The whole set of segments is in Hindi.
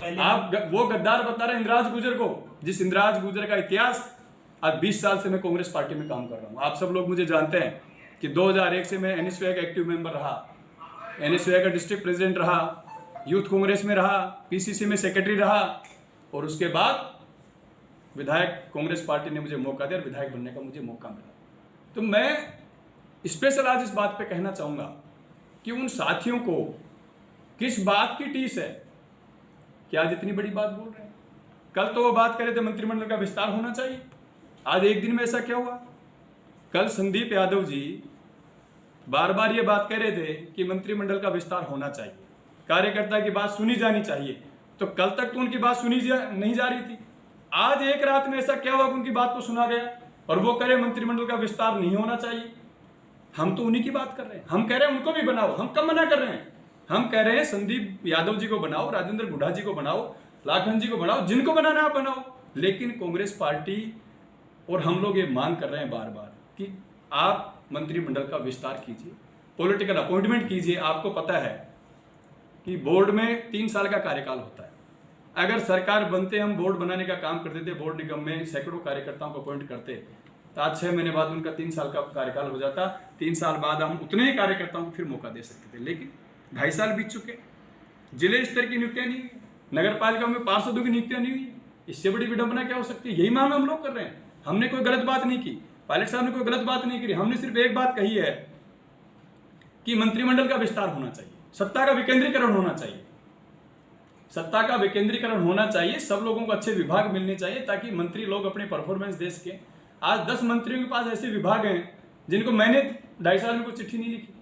आप वो गद्दार बता रहे हैं इंदिराज गुर्जर को, जिस इंदिराज गुर्जर का इतिहास आज 20 साल से मैं कांग्रेस पार्टी में काम कर रहा हूँ। आप सब लोग मुझे जानते हैं कि 2001 से मैं एनएसयूआई का एक्टिव मेंबर रहा, एनएसयूआई का डिस्ट्रिक्ट प्रेसिडेंट रहा, यूथ कांग्रेस में रहा, पीसीसी में सेक्रेटरी रहा, और उसके बाद विधायक कांग्रेस पार्टी ने मुझे मौका दिया और विधायक बनने का मुझे मौका मिला। तो मैं स्पेशल आज इस बात पे कहना चाहूँगा कि उन साथियों को किस बात की टीस है कि आज इतनी बड़ी बात बोल रहे हैं। कल तो वो बात कर रहे थे मंत्रिमंडल का विस्तार होना चाहिए, आज एक दिन में ऐसा क्या हुआ? कल संदीप यादव जी बार बार ये बात कह रहे थे कि मंत्रिमंडल का विस्तार होना चाहिए, कार्यकर्ता की बात सुनी जानी चाहिए, तो कल तक तो उनकी बात सुनी नहीं जा रही थी। आज एक रात में ऐसा क्या हुआ कि उनकी बात को सुना गया और वो कह रहे मंत्रिमंडल का विस्तार नहीं होना चाहिए। हम तो उन्हीं की बात कर रहे हैं, हम कह रहे हैं उनको भी बनाओ, हम कब मना कर रहे हैं? हम कह रहे हैं संदीप यादव जी को बनाओ, राजेंद्र गुढ़ा जी को बनाओ, लाखन जी को बनाओ, जिनको बनाना आप बनाओ। लेकिन कांग्रेस पार्टी और हम लोग ये मांग कर रहे हैं बार बार कि आप मंत्रिमंडल का विस्तार कीजिए, पॉलिटिकल अपॉइंटमेंट कीजिए। आपको पता है कि बोर्ड में 3 साल का कार्यकाल होता है। अगर सरकार बनते हम बोर्ड बनाने का काम करते थे, बोर्ड निगम में सैकड़ों कार्यकर्ताओं को अपॉइंट करते, तो आज 6 महीने बाद उनका 3 साल का कार्यकाल हो जाता। 3 साल बाद हम उतने ही कार्यकर्ताओं को फिर मौका दे सकते थे। लेकिन 2.5 साल बीत चुके, जिले स्तर की नियुक्तियां नहीं हुई, नगर पालिका में पार्षदों की नियुक्तियां नहीं हुई। इससे बड़ी विडंबना क्या हो सकती है? यही मांग हम लोग कर रहे हैं। हमने कोई गलत बात नहीं की, पायलट साहब ने कोई गलत बात नहीं करी। हमने सिर्फ एक बात कही है कि मंत्रिमंडल का विस्तार होना चाहिए, सत्ता का विकेंद्रीकरण होना चाहिए, सत्ता का विकेंद्रीकरण होना चाहिए, सब लोगों को अच्छे विभाग मिलने चाहिए ताकि मंत्री लोग अपने परफॉर्मेंस दे सके। आज 10 मंत्रियों के पास ऐसे विभाग हैं जिनको मैंने 2.5 साल में कोई चिट्ठी नहीं लिखी,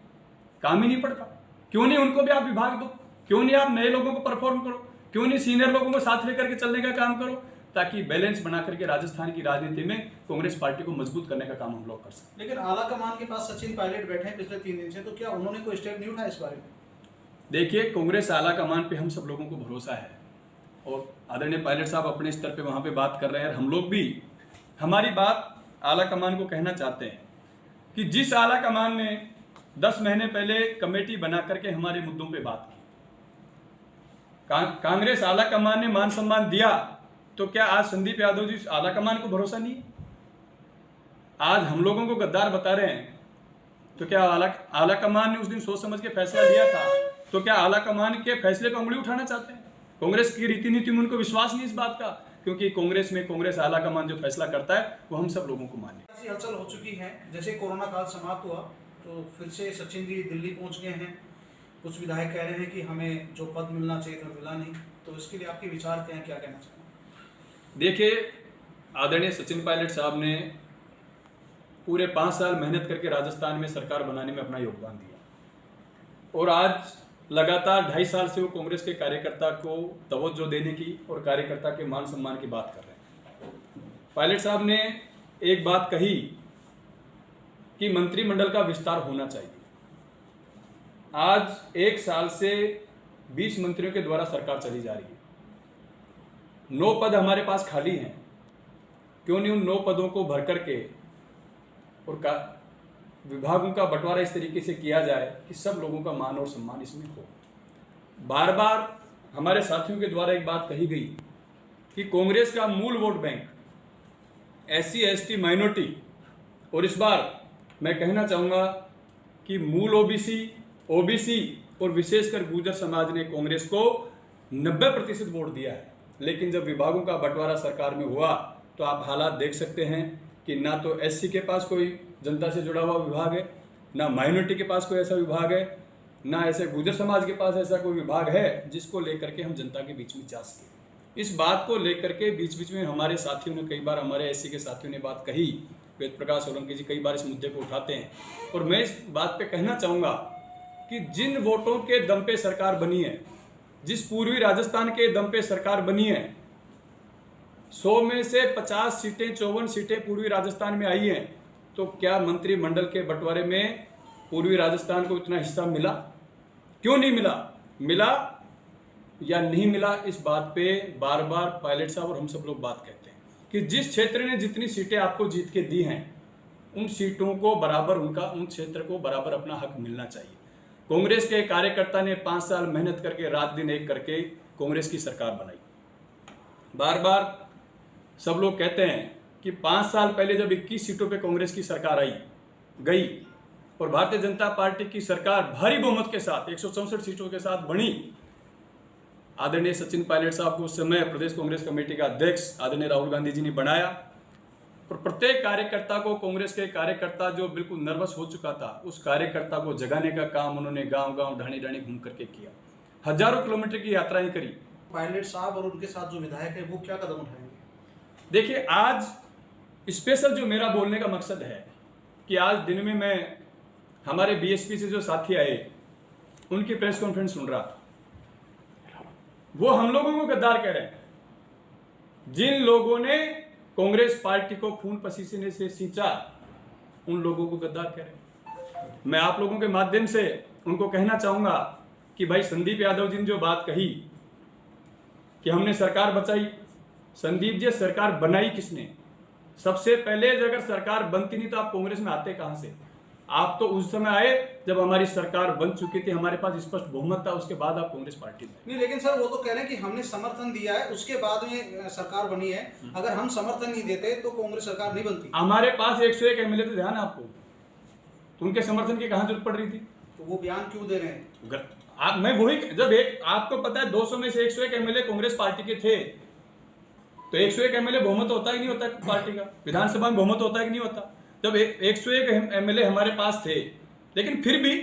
काम ही नहीं पड़ता। क्यों नहीं उनको भी आप विभाग दो? क्यों नहीं आप नए लोगों को परफॉर्म करो? क्यों नहीं सीनियर लोगों को साथ लेकर के चलने का काम करो, ताकि बैलेंस बना करके राजस्थान की राजनीति में कांग्रेस पार्टी को मजबूत करने का काम हम लोग कर सकते। लेकिन आला कमान के पास सचिन पायलट बैठे हैं पिछले 3 दिन से, तो क्या उन्होंने कोई स्टेप नहीं उठाया इस बारे में? देखिए, कांग्रेस आला कमान पे हम सब लोगों को भरोसा है और आदरणीय पायलट साहब अपने स्तर पे वहाँ पे बात कर रहे हैं। हम लोग भी हमारी बात आला कमान को कहना चाहते हैं कि जिस आला कमान ने 10 महीने पहले कमेटी बना करके हमारे मुद्दों पे बात की, कांग्रेस आला कमान ने मान सम्मान दिया, तो क्या आज संदीप यादव जी आला कमान को भरोसा नहीं है? आज हम लोगों को गद्दार बता रहे हैं, तो क्या आला कमान ने उस दिन सोच समझ के फैसला लिया था? तो क्या आला कमान के फैसले को उंगली उठाना चाहते हैं? कांग्रेस की रीति नीति में उनको विश्वास नहीं इस बात का, क्योंकि कांग्रेस में कांग्रेस आला कमान जो फैसला करता है वो हम सब लोगों को मान्य। ऐसी हलचल हो चुकी है, जैसे कोरोना काल समाप्त हुआ तो फिर से सचिन जी दिल्ली पहुंच गए हैं। कुछ विधायक कह रहे हैं कि हमें जो पद मिलना चाहिए था मिला नहीं, तो इसके लिए आपके विचार क्या हैं, क्या कहना चाहते हैं? देखिए, आदरणीय सचिन पायलट साहब ने पूरे 5 साल मेहनत करके राजस्थान में सरकार बनाने में अपना योगदान दिया और आज लगातार 2.5 साल से वो कांग्रेस के कार्यकर्ता को तवज्जो देने की और कार्यकर्ता के मान सम्मान की बात कर रहे हैं। पायलट साहब ने एक बात कही कि मंत्रिमंडल का विस्तार होना चाहिए। आज 1 साल से 20 मंत्रियों के द्वारा सरकार चली जा रही है। 9 पद हमारे पास खाली हैं, क्यों नहीं उन 9 पदों को भर करके और विभागों का बंटवारा इस तरीके से किया जाए कि सब लोगों का मान और सम्मान इसमें हो। बार बार हमारे साथियों के द्वारा एक बात कही गई कि कांग्रेस का मूल vote bank SC ST minority, और इस बार मैं कहना चाहूँगा कि मूल OBC और विशेषकर गुर्जर समाज ने कांग्रेस को 90% वोट दिया है। लेकिन जब विभागों का बंटवारा सरकार में हुआ तो आप हालात देख सकते हैं कि ना तो SC के पास कोई जनता से जुड़ा हुआ विभाग है, ना माइनॉरिटी के पास कोई ऐसा विभाग है, ना ऐसे गुर्जर समाज के पास ऐसा कोई विभाग है जिसको लेकर के हम जनता के बीच में जा सके। इस बात को लेकर के बीच बीच में हमारे साथियों ने कई बार, हमारे SC के साथियों ने बात कही, वेद प्रकाश सोलंकी जी कई बार इस मुद्दे को उठाते हैं। और मैं इस बात पे कहना चाहूँगा कि जिन वोटों के दम पे सरकार बनी है, जिस पूर्वी राजस्थान के दम पे सरकार बनी है, 100 में से 50 सीटें 54 सीटें पूर्वी राजस्थान में आई हैं, तो क्या मंत्रिमंडल के बंटवारे में पूर्वी राजस्थान को इतना हिस्सा मिला? क्यों नहीं मिला? मिला या नहीं मिला, इस बात पे बार बार पायलट साहब और हम सब लोग बात कहते हैं कि जिस क्षेत्र ने जितनी सीटें आपको जीत के दी हैं, उन सीटों को बराबर उन क्षेत्र को बराबर अपना हक मिलना चाहिए। कांग्रेस के कार्यकर्ता ने 5 साल मेहनत करके रात दिन एक करके कांग्रेस की सरकार बनाई। बार बार सब लोग कहते हैं कि 5 साल पहले जब 21 सीटों पे कांग्रेस की सरकार आई गई और भारतीय जनता पार्टी की सरकार भारी बहुमत के साथ 164 सीटों के साथ बनी, आदरणीय सचिन पायलट साहब को उस समय प्रदेश कांग्रेस कमेटी का अध्यक्ष आदरणीय राहुल गांधी जी ने बनाया और प्रत्येक कार्यकर्ता को, कांग्रेस के कार्यकर्ता जो बिल्कुल नर्वस हो चुका था, उस कार्यकर्ता को जगाने का काम उन्होंने गांव गांव ढाणी ढाणी घूम करके किया। हजारों किलोमीटर की यात्राएं करी। पायलट साहब और उनके साथ जो विधायक है वो क्या कदम उठाएंगे? देखिए, आज स्पेशल जो मेरा बोलने का मकसद है कि आज दिन में मैं हमारे बीएसपी से जो साथी आए उनकी प्रेस कॉन्फ्रेंस सुन रहा था। वो हम लोगों को गद्दार कह रहे हैं। जिन लोगों ने कांग्रेस पार्टी को खून पसीने से सींचा, उन लोगों को गद्दार कह रहे हैं। मैं आप लोगों के माध्यम से उनको कहना चाहूंगा कि भाई, संदीप यादव जी ने जो बात कही कि हमने सरकार बचाई, संदीप जी सरकार बनाई किसने? सबसे पहले अगर सरकार बनती नहीं तो आप कांग्रेस में आते कहां से? आप तो उस समय आए जब हमारी सरकार बन चुकी थी, हमारे पास स्पष्ट बहुमत था, उसके बाद आप कांग्रेस पार्टी में। नहीं, लेकिन सर वो तो कह रहे हैं कि हमने समर्थन दिया है, उसके बाद में सरकार बनी है। अगर हम समर्थन नहीं देते तो कांग्रेस सरकार नहीं बनती। हमारे पास 101 एमएलए थे, ध्यान है आपको, तो उनके समर्थन की कहां जरूरत पड़ रही थी? तो वो बयान क्यों दे रहे हैं? मैं वही, जब आपको पता है 200 में से 101 एमएलए कांग्रेस पार्टी के थे, तो 101 एमएलए बहुमत होता ही नहीं होता पार्टी का? विधानसभा में बहुमत होता है कि नहीं होता? जब 101 एमएलए हमारे पास थे, लेकिन फिर भी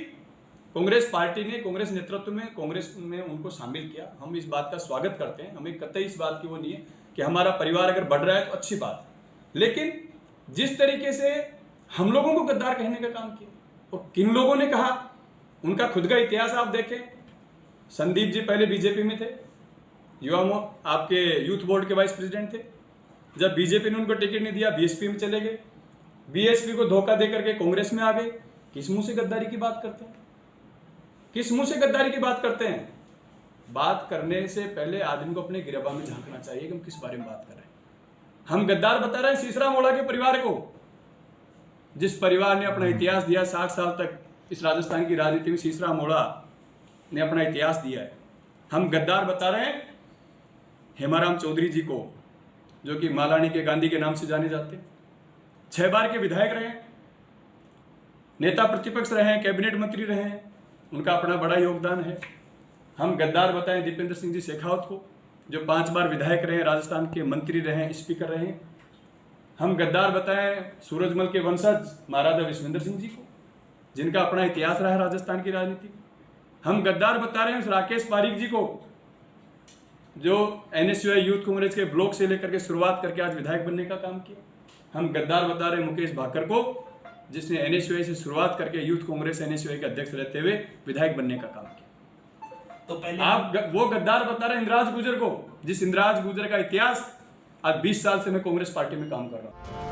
कांग्रेस पार्टी ने, कांग्रेस नेतृत्व में, कांग्रेस में उनको शामिल किया। हम इस बात का स्वागत करते हैं। हमें कतई इस बात की वो नहीं है कि हमारा परिवार अगर बढ़ रहा है तो अच्छी बात है, लेकिन जिस तरीके से हम लोगों को गद्दार कहने का काम किया और किन लोगों ने कहा, उनका खुद का इतिहास आप देखें। संदीप जी पहले बीजेपी में थे, आपके यूथ बोर्ड के वाइस प्रेसिडेंट थे। जब बीजेपी ने उनको टिकट नहीं दिया, बीएसपी में चले गए, बीएसपी को धोखा दे करके कांग्रेस में आ गए। किस मुंह से गद्दारी की बात करते हैं? किस मुंह से गद्दारी की बात करते हैं? बात करने से पहले आदमी को अपने गिरबा में झांकना चाहिए कि हम किस बारे में बात कर रहे हैं। हम गद्दार बता रहे हैं सीसरा मोड़ा के परिवार को, जिस परिवार ने अपना इतिहास दिया 60 साल तक इस राजस्थान की राजनीति में। सीसरा मोड़ा ने अपना इतिहास दिया है। हम गद्दार बता रहे हैं हेमाराम चौधरी जी को, जो कि मालानी के गांधी के नाम से जाने जाते हैं। 6 बार के विधायक रहे, नेता प्रतिपक्ष रहे, कैबिनेट मंत्री रहे, उनका अपना बड़ा योगदान है। हम गद्दार बताएं दीपेंद्र सिंह जी शेखावत को, जो 5 बार विधायक रहे, राजस्थान के मंत्री रहे, स्पीकर रहे। हम गद्दार बताएं सूरजमल के वंशज महाराजा विश्वेंद्र सिंह जी को, जिनका अपना इतिहास रहा है राजस्थान की राजनीति में। हम गद्दार बता रहे हैं उस राकेश पारीक जी को, जो एनएसयूआई यूथ कांग्रेस के ब्लॉक से लेकर के शुरुआत करके आज विधायक बनने का काम किया। हम गद्दार बता रहे हैं मुकेश भाकर को, जिसने एनएसयूआई से शुरुआत करके यूथ कांग्रेस एनएसयूआई के अध्यक्ष रहते हुए विधायक बनने का काम किया। तो पहले आप वो गद्दार बता रहे हैं इंद्राज गुर्जर को, जिस इंद्राज गुर्जर का इतिहास आज 20 साल से मैं कांग्रेस पार्टी में काम कर रहा हूँ।